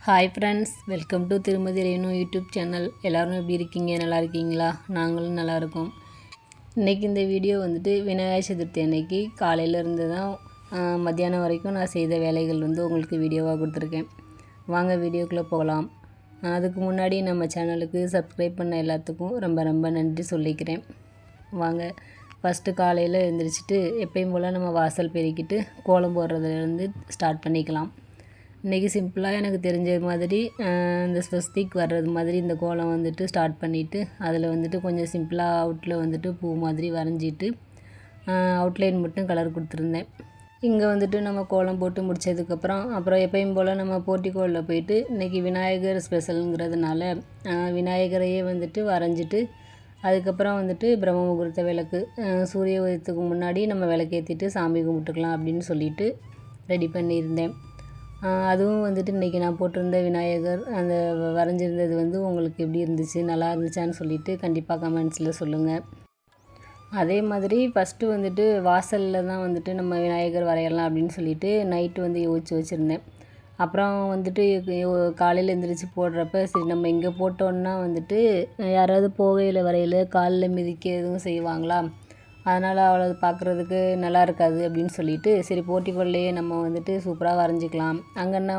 Hi friends, welcome to திருமதி Renu YouTube channel. எல்லோரும் எப்படி இருக்கீங்க? நல்லா இருக்கீங்களா? நாங்களும் நல்லா இருக்கோம். இன்றைக்கி இந்த வீடியோ விநாயகர் சதுர்த்தி அன்னைக்கு காலையிலேருந்து தான் மத்தியானம் வரைக்கும் நான் செய்த வேலைகள் உங்களுக்கு வீடியோவாக கொடுத்துருக்கேன். வாங்க வீடியோக்குள்ளே போகலாம். அதுக்கு முன்னாடி நம்ம சேனலுக்கு சப்ஸ்கிரைப் பண்ண எல்லாத்துக்கும் ரொம்ப ரொம்ப நன்றி சொல்லிக்கிறேன். வாங்க ஃபஸ்ட்டு காலையில் எழுந்திரிச்சிட்டு எப்பயும் போல் நம்ம வாசல் பெருக்கிட்டு கோலம் போடுறதுலேருந்து ஸ்டார்ட் பண்ணிக்கலாம். இன்றைக்கி சிம்பிளாக எனக்கு தெரிஞ்ச மாதிரி இந்த ஸ்வஸ்திக் வர்றது மாதிரி இந்த கோலம் ஸ்டார்ட் பண்ணிவிட்டு அதில் கொஞ்சம் சிம்பிளாக அவுட்டில் பூ மாதிரி வரைஞ்சிட்டு அவுட்லைன் மட்டும் கலர் கொடுத்துருந்தேன். இங்கே நம்ம கோலம் போட்டு முடித்ததுக்கப்புறம் அப்புறம் எப்பயும் போல் நம்ம போர்ட்டிகோலில் போயிட்டு இன்றைக்கி விநாயகர் ஸ்பெஷலுங்கிறதுனால விநாயகரையே வரைஞ்சிட்டு அதுக்கப்புறம் பிரம்ம முகூர்த்த விளக்கு சூரிய உதயத்துக்கு முன்னாடி நம்ம விளக்கேற்றிட்டு சாமி கும்பிட்டுக்கலாம் அப்படின்னு சொல்லிட்டு ரெடி பண்ணியிருந்தேன். அதுவும் இன்றைக்கி நான் போட்டிருந்த விநாயகர் அந்த வரைஞ்சிருந்தது உங்களுக்கு எப்படி இருந்துச்சு, நல்லா இருந்துச்சான்னு சொல்லிவிட்டு கண்டிப்பாக கமெண்ட்ஸில் சொல்லுங்கள். அதே மாதிரி ஃபஸ்ட்டு வாசலில் தான் நம்ம விநாயகர் வரையலாம் அப்படின்னு சொல்லிட்டு நைட்டு யோசிச்சு வச்சுருந்தேன். அப்புறம் காலையில் எழுந்திரிச்சு போடுறப்ப சரி நம்ம இங்கே போட்டோன்னா யாராவது போகையில் வரையில் காலில் மிதிக்க எதுவும் செய்வாங்களா, அதனால் அவ்வளோ பார்க்குறதுக்கு நல்லா இருக்காது அப்படின்னு சொல்லிட்டு சரி போர்ட்டிகோல்லையே நம்ம சூப்பராக வரைஞ்சிக்கலாம். அங்கன்னா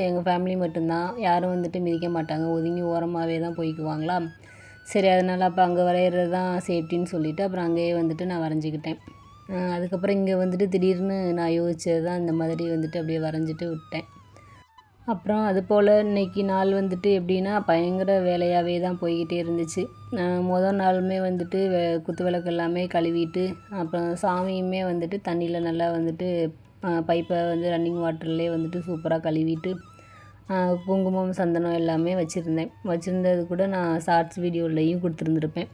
எங்கள் ஃபேமிலி மட்டும்தான், யாரும் மிதிக்க மாட்டாங்க, ஒதுங்கி ஓரமாகவே தான் போய்க்குவாங்களா. சரி அதனால் அப்போ அங்கே வரைகிறது தான் சேஃப்டின்னு சொல்லிவிட்டு அப்புறம் அங்கேயே நான் வரைஞ்சிக்கிட்டேன். அதுக்கப்புறம் இங்கே திடீர்னு நான் யோசிச்சது தான் இந்த மாதிரி அப்படியே வரைஞ்சிட்டு விட்டேன். அப்புறம் அதுபோல் இன்றைக்கி நாள் எப்படின்னா பயங்கர வேலையாகவே தான் போய்கிட்டே இருந்துச்சு. மொதல் நாளுமே குத்து விளக்கு எல்லாமே கழுவிட்டு அப்புறம் சாமியுமே தண்ணியில் நல்லா பைப்பை ரன்னிங் வாட்டர்லேயே சூப்பராக கழுவிட்டு குங்குமம் சந்தனம் எல்லாமே வச்சுருந்தது கூட நான் ஷார்ட்ஸ் வீடியோலையும் கொடுத்துருந்துருப்பேன்.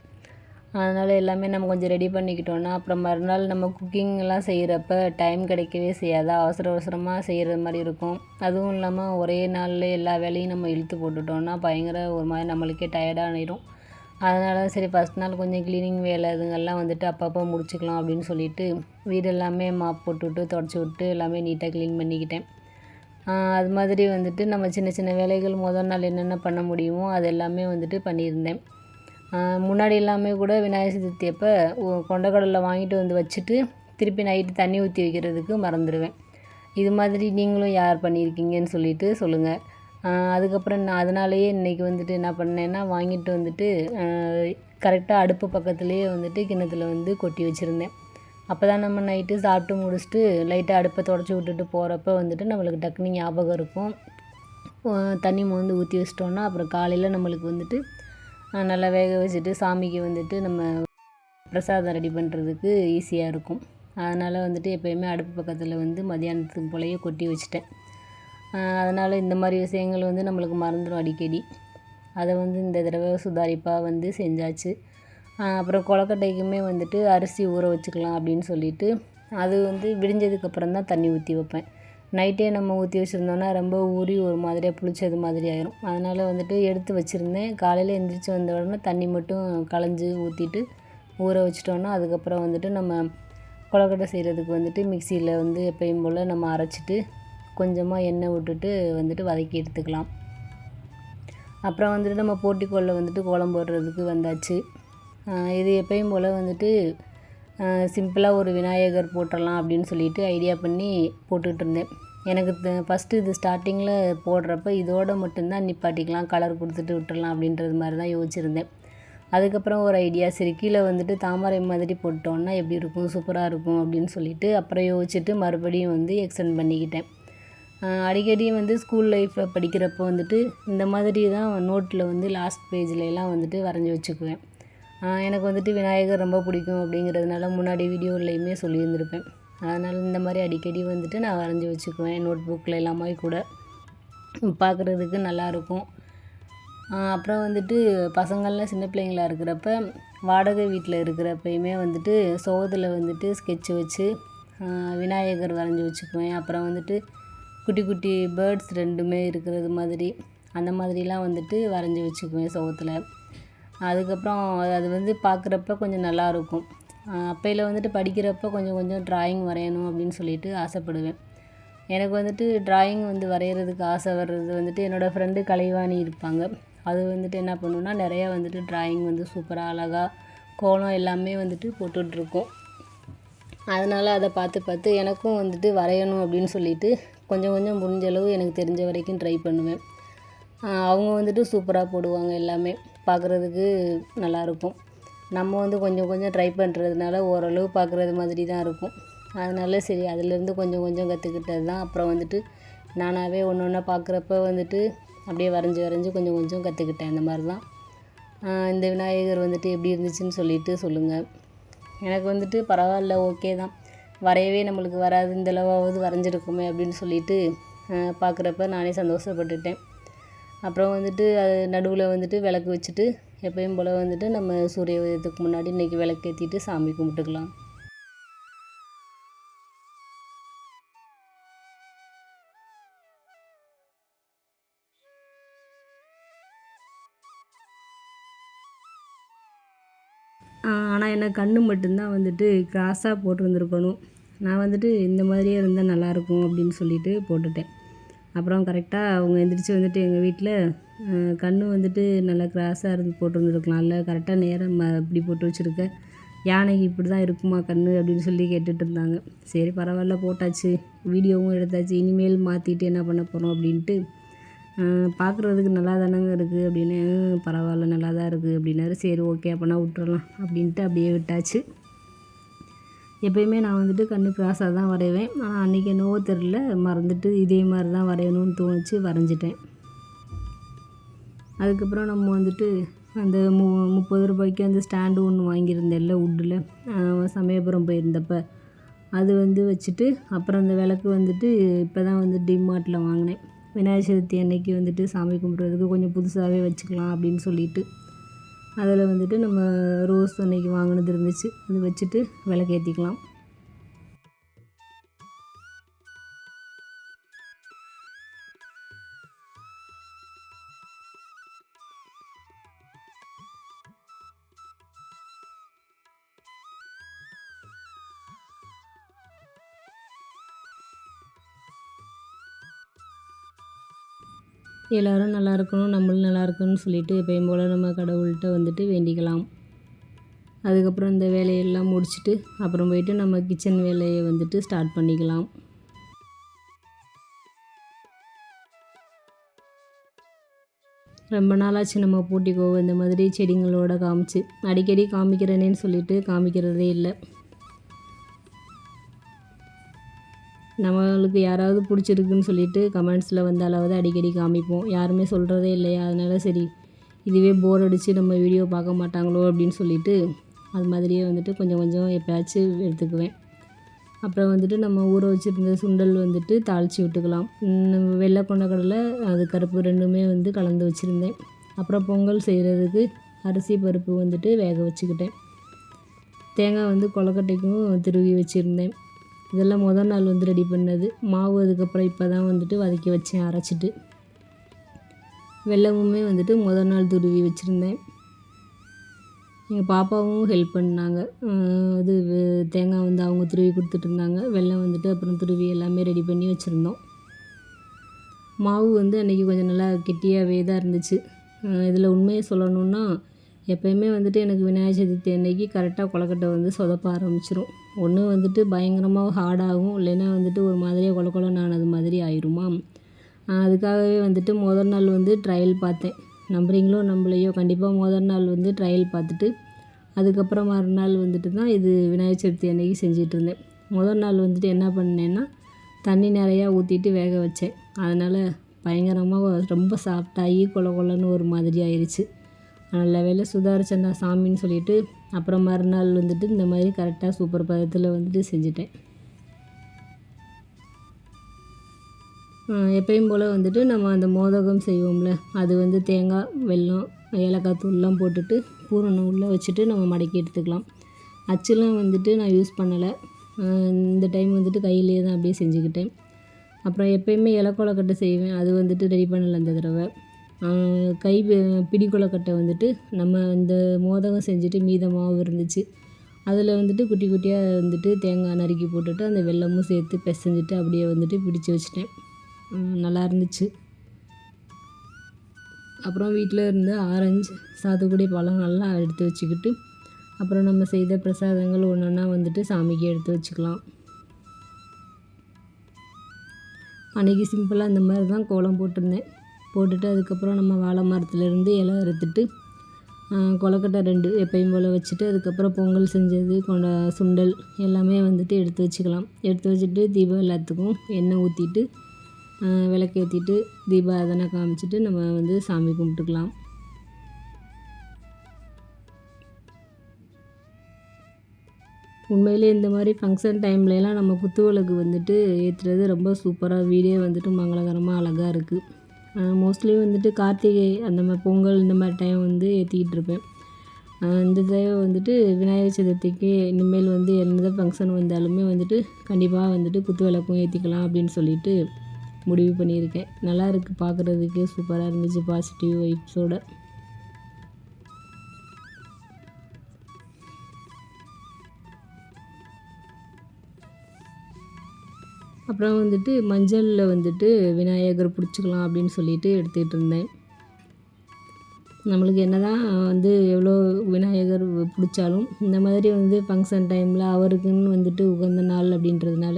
அதனால் எல்லாமே நம்ம கொஞ்சம் ரெடி பண்ணிக்கிட்டோன்னா அப்புறம் மறுநாள் நம்ம குக்கிங் எல்லாம் செய்கிறப்ப டைம் கிடைக்கவே செய்யாதா, அவசர அவசரமாக செய்கிற மாதிரி இருக்கும். அதுவும் இல்லாமல் ஒரே நாளில் எல்லா வேலையும் நம்ம இழுத்து போட்டுட்டோன்னா பயங்கர ஒரு மாதிரி நம்மளுக்கே டயர்டாகிடும். அதனால் சரி ஃபஸ்ட் நாள் கொஞ்சம் க்ளீனிங் வேலை இதுங்கெல்லாம் அப்பப்போ முடிச்சுக்கலாம் அப்படின்னு சொல்லிட்டு வீடு எல்லாமே மாப் போட்டுவிட்டு தொடச்சி விட்டு எல்லாமே நீட்டாக க்ளீன் பண்ணிக்கிட்டேன். அது மாதிரி நம்ம சின்ன சின்ன வேலைகள் முதல் நாள் என்னென்ன பண்ண முடியுமோ அது எல்லாமே பண்ணியிருந்தேன். முன்னாடி எல்லாமே கூட விநாயகர் சதுர்த்தி அப்போ கொண்டக்கடலை வாங்கிட்டு வச்சுட்டு திருப்பி நைட்டு தண்ணி ஊற்றி வைக்கிறதுக்கு மறந்துடுவேன். இது மாதிரி நீங்களும் யார் பண்ணியிருக்கீங்கன்னு சொல்லிவிட்டு சொல்லுங்கள். அதுக்கப்புறம் நான் அதனாலேயே இன்றைக்கி என்ன பண்ணேன்னா வாங்கிட்டு கரெக்டாக அடுப்பு பக்கத்துலேயே கிண்ணத்தில் கொட்டி வச்சுருந்தேன். அப்போ தான் நம்ம நைட்டு சாப்பிட்டு முடிச்சுட்டு லைட்டாக அடுப்பை தொடச்சி விட்டுட்டு போகிறப்ப நம்மளுக்கு டக்குனு ஞாபகம் இருக்கும். தண்ணி மோந்து ஊற்றி வச்சிட்டோன்னா அப்புறம் காலையில் நம்மளுக்கு நல்லா வேக வச்சுட்டு சாமிக்கு நம்ம பிரசாதம் ரெடி பண்ணுறதுக்கு ஈஸியாக இருக்கும். அதனால் எப்போயுமே அடுப்பு பக்கத்தில் மதியானத்துக்கு போலயே கொட்டி வச்சுட்டேன். அதனால் இந்த மாதிரி விஷயங்கள் நம்மளுக்கு மறந்துடும் அடிக்கடி. அதை இந்த தடவை சுதாரிப்பாக செஞ்சாச்சு. அப்புறம் கொழுக்கட்டைக்குமே அரிசி ஊற வச்சுக்கலாம் அப்படின்னு சொல்லிட்டு அது விடிஞ்சதுக்கப்புறம் தான் தண்ணி ஊற்றி வைப்பேன். நைட்டே நம்ம ஊற்றி வச்சுருந்தோன்னா ரொம்ப ஊறி ஒரு மாதிரியாக புளிச்சது மாதிரி ஆயிரும். அதனால் எடுத்து வச்சுருந்தேன். காலையில் எந்திரிச்சு வந்த உடனே தண்ணி மட்டும் களைஞ்சி ஊற்றிட்டு ஊற வச்சிட்டோன்னா அதுக்கப்புறம் நம்ம கொழுக்கட்டை செய்கிறதுக்கு மிக்சியில் எப்பயும் போல் நம்ம அரைச்சிட்டு கொஞ்சமாக எண்ணெய் விட்டுட்டு வதக்கி எடுத்துக்கலாம். அப்புறம் நம்ம போர்ட்டிகோலில் கோலம் போடுறதுக்கு வந்தாச்சு. இது எப்பயும் போல் சிம்பிளாக ஒரு விநாயகர் போட்டுடலாம் அப்படின்னு சொல்லிட்டு ஐடியா பண்ணி போட்டுக்கிட்டு இருந்தேன். எனக்கு ஃபஸ்ட்டு இது ஸ்டார்டிங்கில் போடுறப்ப இதோடு மட்டும்தான் நிப்பாட்டிக்கலாம், கலர் கொடுத்துட்டு விட்டுடலாம் அப்படின்றது மாதிரி தான் யோசிச்சுருந்தேன். அதுக்கப்புறம் ஒரு ஐடியா சரி கீழே தாமரை மாதிரி போட்டோன்னா எப்படி இருக்கும், சூப்பராக இருக்கும் அப்படின்னு சொல்லிட்டு அப்புறம் யோசிச்சுட்டு மறுபடியும் எக்ஸ்டெண்ட் பண்ணிக்கிட்டேன். அடிக்கடி ஸ்கூல் லைஃப்பில் படிக்கிறப்போ இந்த மாதிரி தான் நோட்டில் லாஸ்ட் பேஜ்லலாம் வரைஞ்சி வச்சுக்குவேன். எனக்கு விநாயகர் ரொம்ப பிடிக்கும் அப்படிங்கிறதுனால முன்னாடி வீடியோலையுமே சொல்லியிருந்திருப்பேன். அதனால் இந்த மாதிரி அடிக்கடி நான் வரைஞ்சி வச்சுக்குவேன். நோட் புக்கில் எல்லாமே கூட பார்க்குறதுக்கு நல்லாயிருக்கும். அப்புறம் பசங்கள்லாம் சின்ன பிள்ளைங்களாக இருக்கிறப்ப வாடகை வீட்டில் இருக்கிறப்பயுமே சுவத்தில் ஸ்கெட்சு வச்சு விநாயகர் வரைஞ்சி வச்சுக்குவேன். அப்புறம் குட்டி குட்டி பேர்ட்ஸ் ரெண்டுமே இருக்கிறது மாதிரி அந்த மாதிரிலாம் வரைஞ்சி வச்சுக்குவேன் சுவத்தில். அதுக்கப்புறம் அது பார்க்குறப்ப கொஞ்சம் நல்லாயிருக்கும். அப்பையில் படிக்கிறப்ப கொஞ்சம் கொஞ்சம் ட்ராயிங் வரையணும் அப்படின்னு சொல்லிட்டு ஆசைப்படுவேன். எனக்கு வந்துட்டு ட்ராயிங் வந்து வரைகிறதுக்கு ஆசை வர்றது வந்துட்டு என்னோடய ஃப்ரெண்டு கலைவாணி இருப்பாங்க. அது வந்துட்டு என்ன பண்ணுன்னா நிறையா வந்துட்டு ட்ராயிங் வந்து சூப்பராக அழகாக கோலம் எல்லாமே வந்துட்டு போட்டுட்ருக்கும். அதனால் அதை பார்த்து பார்த்து எனக்கும் வந்துட்டு வரையணும் அப்படின்னு சொல்லிட்டு கொஞ்சம் கொஞ்சம் முடிஞ்ச அளவு எனக்கு தெரிஞ்ச வரைக்கும் ட்ரை பண்ணுவேன். அவங்க வந்துட்டு சூப்பராக போடுவாங்க, எல்லாமே பார்க்குறதுக்கு நல்லாயிருக்கும். நம்ம வந்து கொஞ்சம் கொஞ்சம் ட்ரை பண்ணுறதுனால ஓரளவு பார்க்குறது மாதிரி தான் இருக்கும். அதனால சரி அதுலேருந்து கொஞ்சம் கொஞ்சம் கற்றுக்கிட்டது தான். அப்புறம் வந்துட்டு நானாகவே ஒன்று ஒன்றா பார்க்குறப்ப வந்துட்டு அப்படியே வரைஞ்சி வரைஞ்சி கொஞ்சம் கொஞ்சம் கற்றுக்கிட்டேன். அந்த மாதிரி தான். இந்த விநாயகர் வந்துட்டு எப்படி இருந்துச்சுன்னு சொல்லிட்டு சொல்லுங்கள். எனக்கு வந்துட்டு பரவாயில்ல, ஓகே தான். வரையவே நம்மளுக்கு வராது, இந்த அளவாவது வரைஞ்சிருக்குமே அப்படின்னு சொல்லிட்டு பார்க்குறப்ப நானே சந்தோஷப்பட்டுட்டேன். அப்புறம் வந்துட்டு அது நடுவில் வந்துட்டு விளக்கு வச்சுட்டு எப்பயும் போல் வந்துட்டு நம்ம சூரிய உதயத்துக்கு முன்னாடி இன்றைக்கி விளக்கு ஏற்றிட்டு சாமி கும்பிட்டுக்கலாம். ஆனால் என்ன கண் மட்டும்தான் வந்துட்டு கிராஸாக போட்டிருந்துருக்கணும். நான் வந்துட்டு இந்த மாதிரியே இருந்தால் நல்லாயிருக்கும் அப்படின்னு சொல்லிட்டு போட்டுட்டேன். அப்புறம் கரெக்டாக அவங்க எந்திரிச்சு வந்துட்டு எங்கள் வீட்டில் கண் வந்துட்டு நல்லா கிராஸாக இருந்து போட்டிருந்துருக்கலாம்ல, கரெக்டாக நேரம் இப்படி போட்டு வச்சுருக்க, யானைக்கு இப்படி தான் இருக்குமா கண் அப்படின்னு சொல்லி கேட்டுட்டு இருந்தாங்க. சரி பரவாயில்ல, போட்டாச்சு, வீடியோவும் எடுத்தாச்சு, இனிமேல் மாற்றிட்டு என்ன பண்ண போகிறோம் அப்படின்ட்டு பார்க்குறதுக்கு நல்லா தானங்க இருக்குது அப்படின்னு. பரவாயில்ல, நல்லா தான் இருக்குது அப்படின்னாரு. சரி ஓகே அப்போனா விட்டுறலாம் அப்படின்ட்டு அப்படியே விட்டாச்சு. எப்பயுமே நான் வந்துட்டு கண் கிராஸாக தான் வரைவேன். ஆனால் அன்றைக்கி என்னவோ தெரில, மறந்துட்டு இதே மாதிரி தான் வரையணும்னு தோணுச்சு, வரைஞ்சிட்டேன். அதுக்கப்புறம் நம்ம வந்துட்டு அந்த 30 ரூபாய்க்கு அந்த ஸ்டாண்டு ஒன்று வாங்கியிருந்தேன்ல வுட்டில், சமயபுரம் போயிருந்தப்போ அது வந்து வச்சுட்டு, அப்புறம் அந்த விளக்கு வந்துட்டு இப்போ தான் வந்து டிமார்ட்டில் வாங்கினேன். விநாயகர் சதுர்த்தி அன்னைக்கு வந்துட்டு சாமி கும்பிட்றதுக்கு கொஞ்சம் புதுசாகவே வச்சுக்கலாம் அப்படின்னு சொல்லிட்டு, அதில் வந்துட்டு நம்ம ரோஸ் அன்னைக்கு வாங்கினது இருந்துச்சு, அது வச்சுட்டு விளக்கேற்றிக்கலாம். எல்லோரும் நல்லா இருக்கணும், நம்மளும் நல்லா இருக்கணும்னு சொல்லிட்டு எப்பயும் போல் நம்ம கடவுள்கிட்ட வந்துட்டு வேண்டிக்கலாம். அதுக்கப்புறம் இந்த வேலையெல்லாம் முடிச்சுட்டு அப்புறம் போயிட்டு நம்ம கிச்சன் வேலையை வந்துட்டு ஸ்டார்ட் பண்ணிக்கலாம். ரொம்ப நாளாச்சு நம்ம போட்டிக்கோ இந்த மாதிரி செடிங்களோட காமிச்சு, அடிக்கடி காமிக்கிறேனேன்னு சொல்லிட்டு காமிக்கிறதே இல்லை. நம்மளுக்கு யாராவது பிடிச்சிருக்குன்னு சொல்லிட்டு கமெண்ட்ஸில் வந்தாலாவது அடிக்கடி காமிப்போம். யாருமே சொல்கிறதே இல்லையா, அதனால் சரி இதுவே போர் அடித்து நம்ம வீடியோ பார்க்க மாட்டாங்களோ அப்படின்னு சொல்லிட்டு அது மாதிரியே வந்துட்டு கொஞ்சம் கொஞ்சம் எப்போயாச்சும் எடுத்துக்குவேன். அப்புறம் வந்துட்டு நம்ம ஊற வச்சுருந்த சுண்டல் வந்துட்டு தாளித்து விட்டுக்கலாம். வெள்ளை கொண்டக்கடலை அது கருப்பு ரெண்டுமே வந்து கலந்து வச்சுருந்தேன். அப்புறம் பொங்கல் செய்கிறதுக்கு அரிசி பருப்பு வந்துட்டு வேக வச்சுக்கிட்டேன். தேங்காய் வந்து கொழுக்கட்டைக்கும் திருவி வச்சுருந்தேன். இதெல்லாம் முதல் நாள் வந்து ரெடி பண்ணது. மாவு அதுக்கப்புறம் இப்போ தான் வந்துட்டு வதக்கி வச்சேன் அரைச்சிட்டு. வெல்லமுமே வந்துட்டு முதல் நாள் துருவி வச்சுருந்தேன். எங்கள் பாப்பாவும் ஹெல்ப் பண்ணாங்க. அது தேங்காய் வந்து அவங்க துருவி கொடுத்துட்ருந்தாங்க. வெல்லம் வந்துட்டு அப்புறம் துருவி எல்லாமே ரெடி பண்ணி வச்சுருந்தோம். மாவு வந்து அன்றைக்கி கொஞ்சம் நல்லா கெட்டியாகவே தான் இருந்துச்சு. இதில் உண்மையை சொல்லணுன்னா, எப்போயுமே வந்துட்டு எனக்கு விநாயகர் சதுர்த்தி அன்னைக்கு கரெக்டாக கொழுக்கட்டை வந்து சொதப்ப ஆரம்பிச்சிரும். ஒன்று வந்துட்டு பயங்கரமாக ஹார்டாகும், இல்லைன்னா வந்துட்டு ஒரு மாதிரியாக கொழன்னு ஆனது மாதிரி ஆயிடுமா. அதுக்காகவே வந்துட்டு முதல் நாள் வந்து ட்ரையல் பார்த்தேன். நம்புறீங்களோ நம்பலையோ, கண்டிப்பாக முதல் நாள் வந்து ட்ரையல் பார்த்துட்டு அதுக்கப்புறம் மறுநாள் வந்துட்டு தான் இது விநாயகர் சதுர்த்தி அன்னைக்கு செஞ்சிட்ருந்தேன். முதல் நாள் வந்துட்டு என்ன பண்ணேன்னா, தண்ணி நிறையா ஊற்றிட்டு வேக வச்சேன். அதனால் பயங்கரமாக ரொம்ப சாஃப்டாகி கொழன்னு ஒரு மாதிரி ஆயிடுச்சு. நல்ல வேளை சுதாரிச்சேன்டா சாமின்னு சொல்லிட்டு அப்புறம் மறுநாள் வந்துட்டு இந்த மாதிரி கரெக்டாக சூப்பர் பதத்தில் வந்துட்டு செஞ்சுட்டேன். எப்பயும் போல் வந்துட்டு நம்ம அந்த மோதகம் செய்வோம்ல, அது வந்து தேங்காய், வெல்லம், ஏலக்காய் தூள்லாம் போட்டுட்டு பூரணம் உள்ளே வச்சுட்டு நம்ம மடக்கி எடுத்துக்கலாம். அச்சுலாம் வந்துட்டு நான் யூஸ் பண்ணலை. இந்த டைம் வந்துட்டு கையிலேயே தான் அப்படியே செஞ்சுக்கிட்டேன். அப்புறம் எப்பயுமே இலை கொழுக்கட்டை செய்வேன், அது வந்துட்டு ரெடி பண்ணலை இந்த தடவை. பிடி கொழுக்கட்டை வந்துட்டு நம்ம இந்த மோதகம் செஞ்சுட்டு மீத மாவு இருந்துச்சு, அதில் வந்துட்டு குட்டி குட்டியாக வந்துட்டு தேங்காய் நறுக்கி போட்டுட்டு அந்த வெல்லமும் சேர்த்து பிசைஞ்சிட்டு அப்படியே வந்துட்டு பிடிச்சி வச்சிட்டேன். நல்லா இருந்துச்சு. அப்புறம் வீட்டில் இருந்து ஆரஞ்சு, சாத்துக்குடி பழம் நல்லா எடுத்து வச்சுக்கிட்டு அப்புறம் நம்ம செய்த பிரசாதங்கள் ஒன்று ஒன்றா வந்துட்டு சாமிக்கு எடுத்து வச்சுக்கலாம். அன்றைக்கி சிம்பிளாக இந்த மாதிரி தான் கோலம் போட்டிருந்தேன். போட்டுட்டு அதுக்கப்புறம் நம்ம வாழை மரத்துலேருந்து இலை அறுத்துட்டு கொலக்கட்டை 2 எப்பயும் போல் வச்சுட்டு அதுக்கப்புறம் பொங்கல் செஞ்சது சுண்டல் எல்லாமே வந்துட்டு எடுத்து வச்சுக்கலாம். எடுத்து வச்சுட்டு தீபம் எல்லாத்துக்கும் எண்ணெய் ஊற்றிட்டு விளக்கேற்றிட்டு தீபாராதனை காமிச்சிட்டு நம்ம வந்து சாமி கும்பிட்டுக்கலாம். உண்மையிலே இந்த மாதிரி ஃபங்க்ஷன் டைம்லலாம் நம்ம குத்து விளக்கு வந்துட்டு ஏற்றுறது ரொம்ப சூப்பராக, வீடே வந்துட்டு மங்களகரமாக அழகாக இருக்குது. மோஸ்ட்லி வந்துட்டு கார்த்திகை அந்த மாதிரி பொங்கல் இந்த மாதிரி டைம் வந்து ஏற்றிக்கிட்டு இருப்பேன். இந்த தடவை வந்துட்டு விநாயகர் சதுர்த்திக்கு இனிமேல் வந்து எந்த ஃபங்க்ஷன் வந்தாலுமே வந்துட்டு கண்டிப்பாக வந்துட்டு குத்து விளக்கும் ஏற்றிக்கலாம் அப்படின்னு சொல்லிட்டு முடிவு பண்ணியிருக்கேன். நல்லா இருக்குது, பார்க்குறதுக்கே சூப்பராக இருந்துச்சு, பாசிட்டிவ் வைப்ஸோட. அப்புறம் வந்துட்டு மஞ்சளில் வந்துட்டு விநாயகர் பிடிச்சிக்கலாம் அப்படின்னு சொல்லிட்டு எடுத்துகிட்டு இருந்தேன். நம்மளுக்கு என்ன தான் வந்து எவ்வளோ விநாயகர் பிடிச்சாலும் இந்த மாதிரி வந்து ஃபங்க்ஷன் டைமில் அவருக்குன்னு வந்துட்டு உகந்த நாள் அப்படின்றதுனால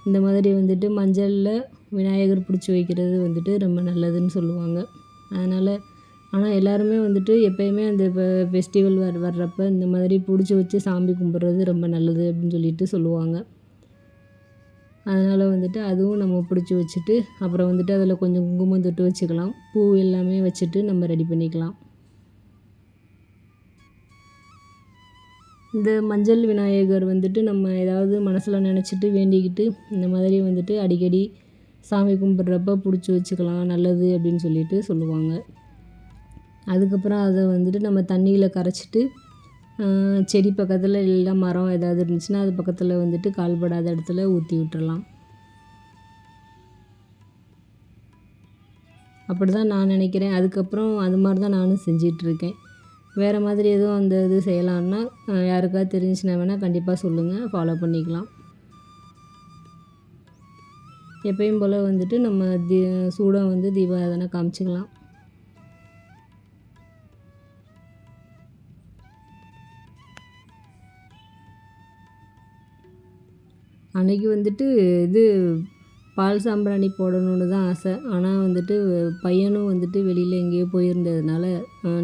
இந்த மாதிரி வந்துட்டு மஞ்சளில் விநாயகர் பிடிச்சி வைக்கிறது வந்துட்டு ரொம்ப நல்லதுன்னு சொல்லுவாங்க. அதனால் ஆனால் எல்லாருமே வந்துட்டு எப்போயுமே அந்த ஃபெஸ்டிவல் வர்றப்போ இந்த மாதிரி பிடிச்சி வச்சு சாமி கும்பிட்றது ரொம்ப நல்லது அப்படின்னு சொல்லிட்டு சொல்லுவாங்க. அதனால் வந்துட்டு அதுவும் நம்ம பிடிச்சி வச்சுட்டு அப்புறம் வந்துட்டு அதில் கொஞ்சம் குங்குமம் தொட்டு வச்சுக்கலாம். பூ எல்லாமே வச்சுட்டு நம்ம ரெடி பண்ணிக்கலாம். இந்த மஞ்சள் விநாயகர் வந்துட்டு நம்ம ஏதாவது மனசில் நினச்சிட்டு வேண்டிக்கிட்டு இந்த மாதிரி வந்துட்டு அடிக்கடி சாமி கும்பிட்றப்ப பிடிச்சி வச்சுக்கலாம், நல்லது அப்படின்னு சொல்லிட்டு சொல்லுவாங்க. அதுக்கப்புறம் அதை வந்துட்டு நம்ம தண்ணியில் கரைச்சிட்டு செடி பக்கத்தில் இல்லை மரம் ஏதாவது இருந்துச்சுன்னா அது பக்கத்தில் வந்துட்டு கால்படாத இடத்துல ஊற்றி விட்டுறலாம். அப்படி தான் நான் நினைக்கிறேன். அதுக்கப்புறம் அது மாதிரி தான் நானும் செஞ்சிகிட்ருக்கேன். வேறு மாதிரி எதுவும் அந்த இது செய்யலான்னா யாருக்காவது தெரிஞ்சுச்சுன்னா வேணால் கண்டிப்பாக சொல்லுங்கள், ஃபாலோ பண்ணிக்கலாம். எப்பயும் போல் வந்துட்டு நம்ம சூடாக வந்து தீபாராதனை காமிச்சிக்கலாம். அன்றைக்கி வந்துட்டு இது பால் சாம்பிராணி போடணுன்னு தான் ஆசை. ஆனால் வந்துட்டு பையனும் வந்துட்டு வெளியில் எங்கேயோ போயிருந்ததுனால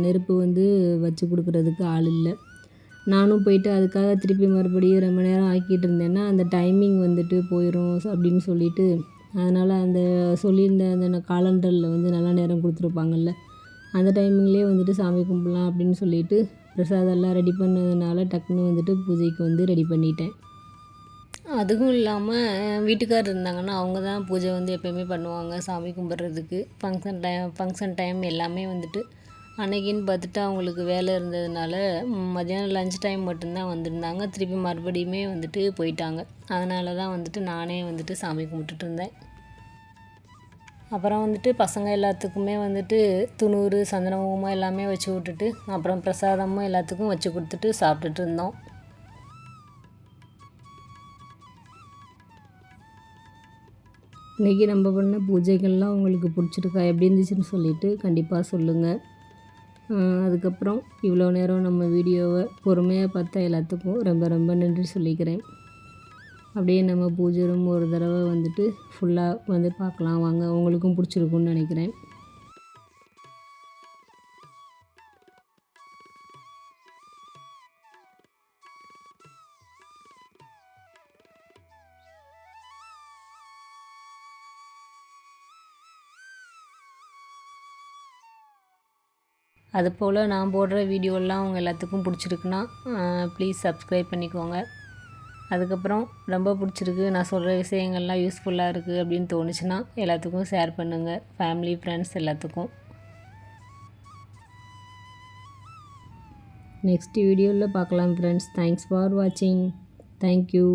நெருப்பு வந்து வச்சு கொடுக்குறதுக்கு ஆள் இல்லை. நானும் போயிட்டு அதுக்காக திருப்பி மறுபடியும் ரொம்ப நேரம் ஆக்கிட்டு இருந்தேன்னா அந்த டைமிங் வந்துட்டு போயிடும் அப்படின்னு சொல்லிட்டு, அதனால் அந்த சொல்லியிருந்த அந்த காலண்டரில் வந்து நல்ல நேரம் கொடுத்துருப்பாங்கல்ல, அந்த டைமிங்லேயே வந்துட்டு சாமி கும்பிட்லாம் அப்படின்னு சொல்லிட்டு பிரசாதெல்லாம் ரெடி பண்ணதுனால டக்குன்னு வந்துட்டு பூஜைக்கு வந்து ரெடி பண்ணிட்டேன். அதுவும் இல்லாமல் வீட்டுக்காரர் இருந்தாங்கன்னா அவங்க தான் பூஜை வந்து எப்போயுமே பண்ணுவாங்க சாமி கும்பிட்றதுக்கு. ஃபங்க்ஷன் டைம் எல்லாமே வந்துட்டு அன்னைக்கின்னு பார்த்துட்டு அவங்களுக்கு வேலை இருந்ததுனால மதியானம் லஞ்ச் டைம் மட்டும்தான் வந்திருந்தாங்க. திருப்பி மறுபடியுமே வந்துட்டு போயிட்டாங்க. அதனால தான் வந்துட்டு நானே வந்துட்டு சாமி கும்பிட்டுட்டு இருந்தேன். அப்புறம் வந்துட்டு பசங்க எல்லாத்துக்குமே வந்துட்டு துணூறு, சந்தன குங்குமம் எல்லாமே வச்சு விட்டுட்டு அப்புறம் பிரசாதமும் எல்லாத்துக்கும் வச்சு கொடுத்துட்டு சாப்பிட்டுட்டு இருந்தோம். இன்றைக்கி நம்ம பண்ண பூஜைகள்லாம் உங்களுக்கு பிடிச்சிருக்கா, எப்படி இருந்துச்சுன்னு சொல்லிவிட்டு கண்டிப்பாக சொல்லுங்கள். அதுக்கப்புறம் இவ்வளோ நேரம் நம்ம வீடியோவை பொறுமையாக பார்த்தா எல்லாத்துக்கும் ரொம்ப ரொம்ப நன்றி சொல்லிக்கிறேன். அப்படியே நம்ம பூஜை ரூம் ஒரு தடவை வந்துட்டு ஃபுல்லாக வந்து பார்க்கலாம் வாங்க, உங்களுக்கும் பிடிச்சிருக்குன்னு நினைக்கிறேன். அதுபோல் நான் போடுற வீடியோலாம் அவங்க எல்லாத்துக்கும் பிடிச்சிருக்குன்னா ப்ளீஸ் சப்ஸ்கிரைப் பண்ணிக்கோங்க. அதுக்கப்புறம் ரொம்ப பிடிச்சிருக்கு, நான் சொல்கிற விஷயங்கள்லாம் யூஸ்ஃபுல்லாக இருக்குது அப்படின்னு தோணுச்சுன்னா எல்லாத்துக்கும் ஷேர் பண்ணுங்கள், ஃபேமிலி ஃப்ரெண்ட்ஸ் எல்லாத்துக்கும். நெக்ஸ்ட் வீடியோவில் பார்க்கலாம் ஃப்ரெண்ட்ஸ். தேங்க்ஸ் ஃபார் வாட்சிங். தேங்க்யூ.